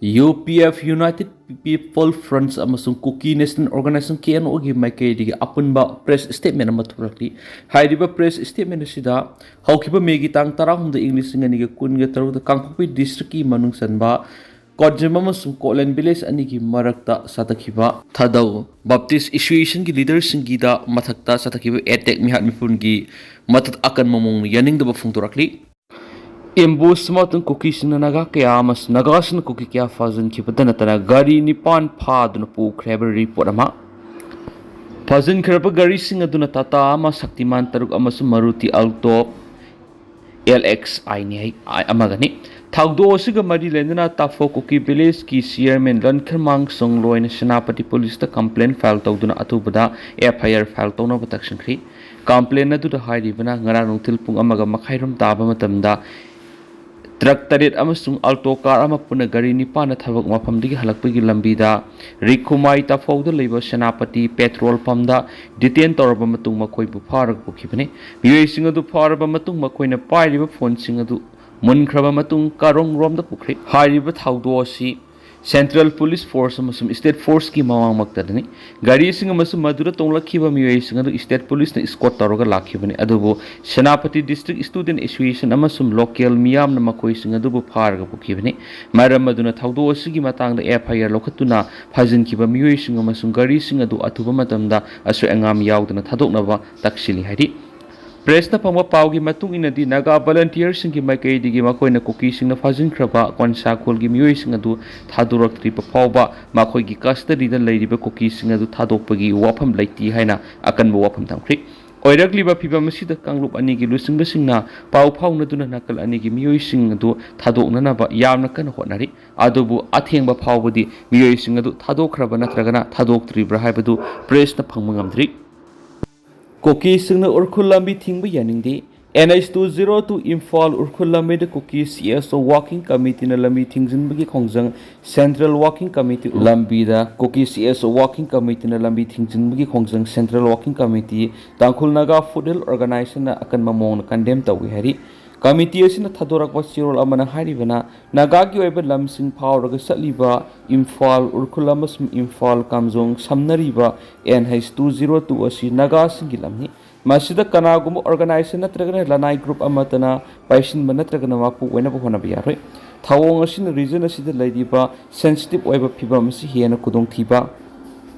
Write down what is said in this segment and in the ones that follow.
UPF United People Fronts amasung Kuki National Organization KNO gi maikei apunba press statement ama thuraki hairiba press statement asida haukiba megi tang tarahumda English ngani ge kun ge taru da Kangpokpi district ki manung sanba Kodjem amasung Kolen village ani gi marakta satakhiba thadau Baptist Association gi leaders singi da mathakta satakhiba attack mihat mifun gi matat akan mamong yaning da bafungturakli Embus matun Kuki sinanaga kaya mas nagasan Kuki kaya fazan kipatan tana gari nipan phaduna pu khreber report ama fazan khreba gari singa duna tata ama Shaktiman taruk amasu Maruti Alto LX ai amagani thagdo osiga mari lendana tafo Kuki village ki chairman Lankhamang Songloi Senapati police ta complaint file tawduna atubada FIR file tawna protection khri complaint adu da hairi bana ngara nungtil pung amaga makhairum taba matamda Truck tarit amasung alto car ama puna gari nipana thabak mafamdigi halakpagi lambida rikhumai ta fawda leiba Senapati petrol pump da detain toraba matung makoi bu pharag bukhibane miyoi singa du pharaba matung makoina pairiba phone singa du munkraba matung karong rom da pukri hariba thawdo si Central Police Force amasum State Force ki mawang maktadani gari singa masum madura tonglakhiba miyoi singa du State Police na escort toroga lakhibani adubu Senapati District Student Association amasum local miyam na makoi singa du bu pharga bukhibani maram maduna thawdo asigi matang da FIR lokhatuna phajin khiba miyoi singa masum gari singa du athuba matamda asu angam yaudna thadoknaba taksili hari Press na pangwa paugi matung inadi naga volunteers singi maikei digi makoi na Kuki singna fazin kraba konsa khol gi miyoi singa du thadurak tri pa phawba makoi gi custody da leiriba Kuki singa du thadokpagi wapham laiti haina akan bo wapham tamkhri oirakliba phiba masida kanglup ani gi lusingba singna pau phawna duna nakal ani gi miyoi singa du thadokna na ba yamna kan honari adubu athengba phawbudi miyoi singa du thadokraba natragana thadoktribra haibadu press na phangmangamdri Kuki singna urkhulambi thingba yaningdi NH202 Imphal urkhulambi de Kuki CSO Walking Committee na lambi thingjinbagi khongjang Central Walking Committee lambi da Kuki CSO Walking Committee na lambi thingjinbagi khongjang Central Walking Committee tangkhul naga foothill organization na akan mamong na condemn tawi hari Committee asina thadorakba chirol amana haribana nagagi oiba lamsing phawraga satliba Imphal urkhulamsum Imphal kamjong samnariba NH202 asi naga singi lamni masida kanagum organization natragana lanai group amatana paisin banatragana mapu oina bohona biaroi thawong asin region asida laidiba sensitive oiba phibam si hena Khudong thiba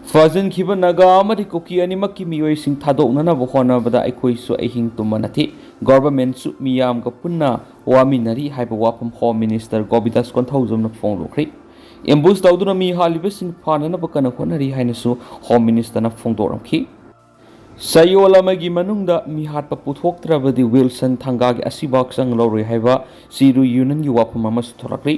Fazin khiba naga amadi Kuki animaki miyoi sing thadokna na bohona bada aikoi so ahing tumanathi government su miyam ka punna waminari haiba wapham home minister Gobidas Konthaujam na phone lokri embus tawduna mi haliba sing phana na bakana khonari haina su home minister na phone doramki sayola magi manungda mi hatpa puthoktrabadi Wilson thanga gi asibak sang loroi haiba siru union gi wapham amas thorakri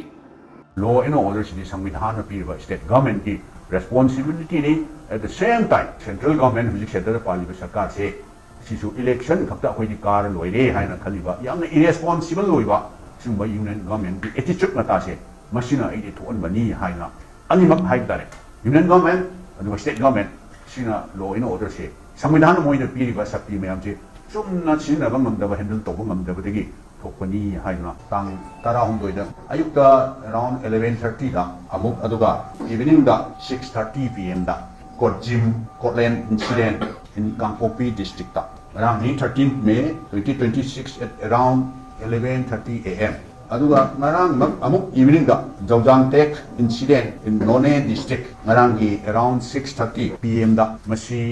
law and order sini samvidhan apirba state government ki responsibility ni at the same time central government hujik center paliba sarkar se sisu election khapta khoi di kar loire haina khaliba yamna irresponsible loiba sumba union government ki attitude mata se masina ide thon bani haina animak haidare union government and state government sina law and order se samvidhan moina piriba sakti mayam se sumna sina ba ngamdaba handle to ngamdaba degi thokpani haina tang tara hondoida ayukta around 11:30 da amuk aduga evening da 6:30 pm da Kotlen incident in Kangpokpi district da around 13th May 2026 at around 11:30 am aduga ngarang amuk evening da Jawjang Tek incident in None district ngarang gi around 6:30 pm da masi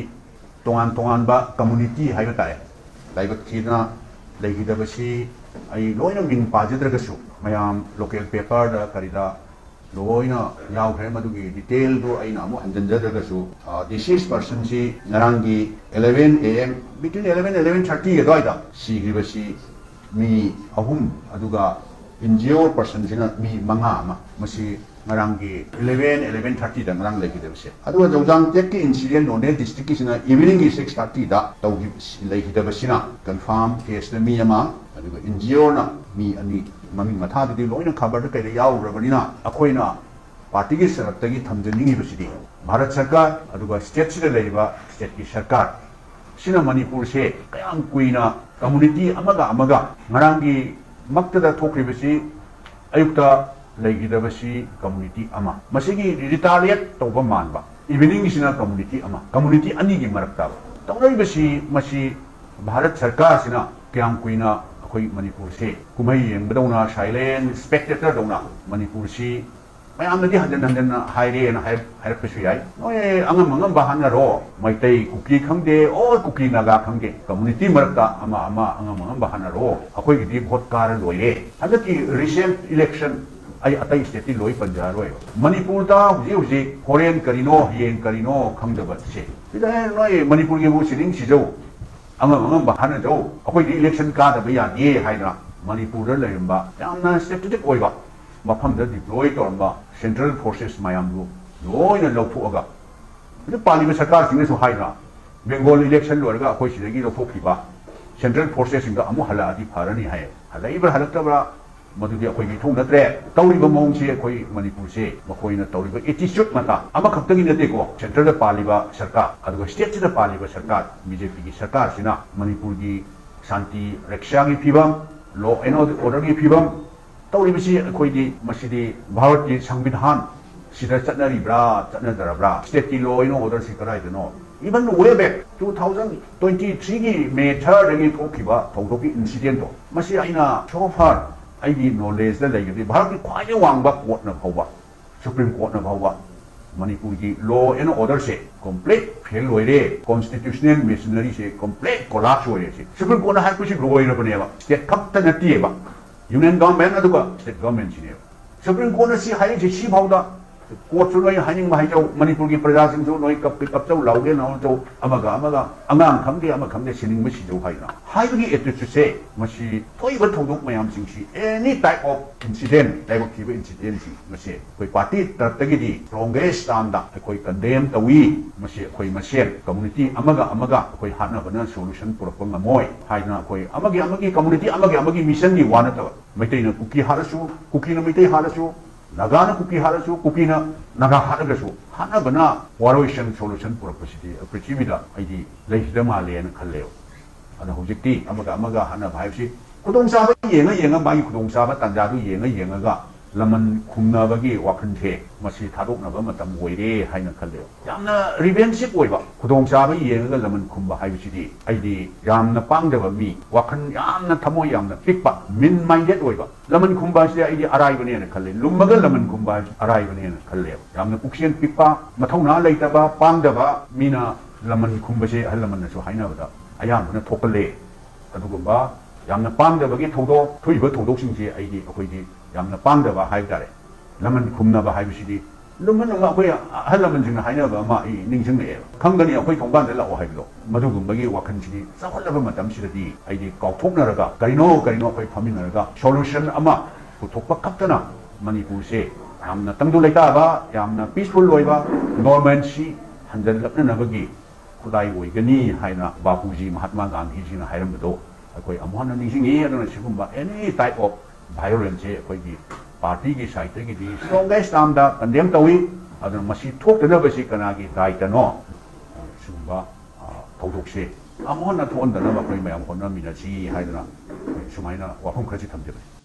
tongan ba community haiba tae laibat khina leihidabasi ai loina min pajidragasu mayam local paper da karida loina yaw khre madugi detail do aina mo hanjanjadragasu deceased person si narangi 11 am between 11:30 adoida si gribasi mi ahum aduga injured person sina mi manga ma masi narangi 11:30 da narang lekidabse aduga Jawjang Tek incident no ne district ki sina evening gi 6:30 da tawgi lekidabasina confirm case mi ama aduga injured na mi ani mami matha di loina khabar da kai yaw rabanina akoina party gi saratagi thamjani basidi Bharat Sarkar aduga state sida leiba state ki sarkar sina Manipur se kayam kuina community amaga ngarang gi makta da thokri basi ayukta leigidabasi community ama masigi retaliate tawba manba evening sina community ani gi marakta tawrai basi masi Bharat Sarkar sina kyam kuina akoi Manipur se kumai yengbadona silent spectator dona Manipur si mayam nadi handan haire na hair pesu yai noi angam bahana ro Meetei-kuki khangde or Kuki naga khangde community marakta ama angam bahana ro akoi gi vote kar loye hadaki recent election ai atai state loi panjaro Manipur ta huji foreign karino yen karino khangdaba se bida noi Manipur ge bu sining sijo angam bahana jo akoi gi election ka da ya ye haina Manipur da lemba yamna strategic oiba wapham da deploy torba central forces mayam lu loina lophuaga bida parliament sarkar sing so haina Bengal election lorga akoi sidagi lophukiba central forces singa amu hala adi pharani hai hala ibra halaktabra madudi akoi gi thong natre tawriba mong se akoi Manipur se makoina tawriba attitude mata ama khaptagi nate ko central da paliba sarkar aduga state da paliba sarkar BJP gi sarkar sina Manipur gi shanti raksha gi phibam law and order gi phibam tawriba si akoi di masidi Bharat gi Sangvidhan sida chatnaribra chatnadarabra state gi law and order si karai no even way back 2023 gi May 3rd gi thokiba thongdoki incident to masi aina so far I knowledge that like the Bharat quite a one back what na power Supreme Court na power Manipur law and order say complete fail way constitutional machinery say complete collapse way Supreme Court na push grow in a state captain at the union government aduga state government Supreme Court na see high she powder court no hanging my Manipur praja sing so no up so loud and also amaga angang come the ama come the sinning machine to high now highly it to say machi toy but to look my am sing she any type of incident type of incident machi koi party tartagidi strongest stand up koi condemn the we machi koi machine community amaga koi hana bana solution purapang amoy high na koi amagi community amagi mission ni wana to Meetei-kuki harasu Kuki na Meetei harasu Nagana Kuki harasu Kuki na Naga haragasu hana bana waroishan solution purapasiti appreciate ID lehdama len khaleo ana hojikti amaga hana bhaibsi Khudong saba yenga bai Khudong saba tanja du yenga ga laman khumna bagi wakhan the masi thadok na ba matam oire haina khaleo yamna revenge oiba Khudong saba yenga laman khumba haibsi ID yamna pangdaba mi wakhan yamna thamo yamna pikpa min minded oiba laman khumba si ID arai bane na khalle lummaga laman khumba arai bane na khalle yamna puksien pikpa mathona leitaba pangdaba mina laman khumba se halaman na so haina bada ayam na thokle adugumba yamna pangdaba gi thodo thoiba thodok singje ID akoi di yamna pangdaba haibdare laman khumna ba haibsidi luman nga akoi halaman jing haina ba ma I ningsing ne khangani akoi thongban de la o haiblo madugumba gi wakhan sidi sawhalaba matam sidadi ID kauthoknaraga karino akoi phaminaraga solution ama puthokpa kaptana Manipur se yamna tangdu leita ba yamna peaceful loiba normalcy hanjal lapna nabagi khudai oigani haina Bapuji Mahatma Gandhi ji na hairamdo akoi amhana ningsingi adana sigumba any type of violence akoi gi party gi side gi di strongest stand da condemn tawi adana masi thokdana basi kana gi right no sigumba thokse amhana thondana ba koi mayam honna minasi haidana sumaina wapham khasi thamjaba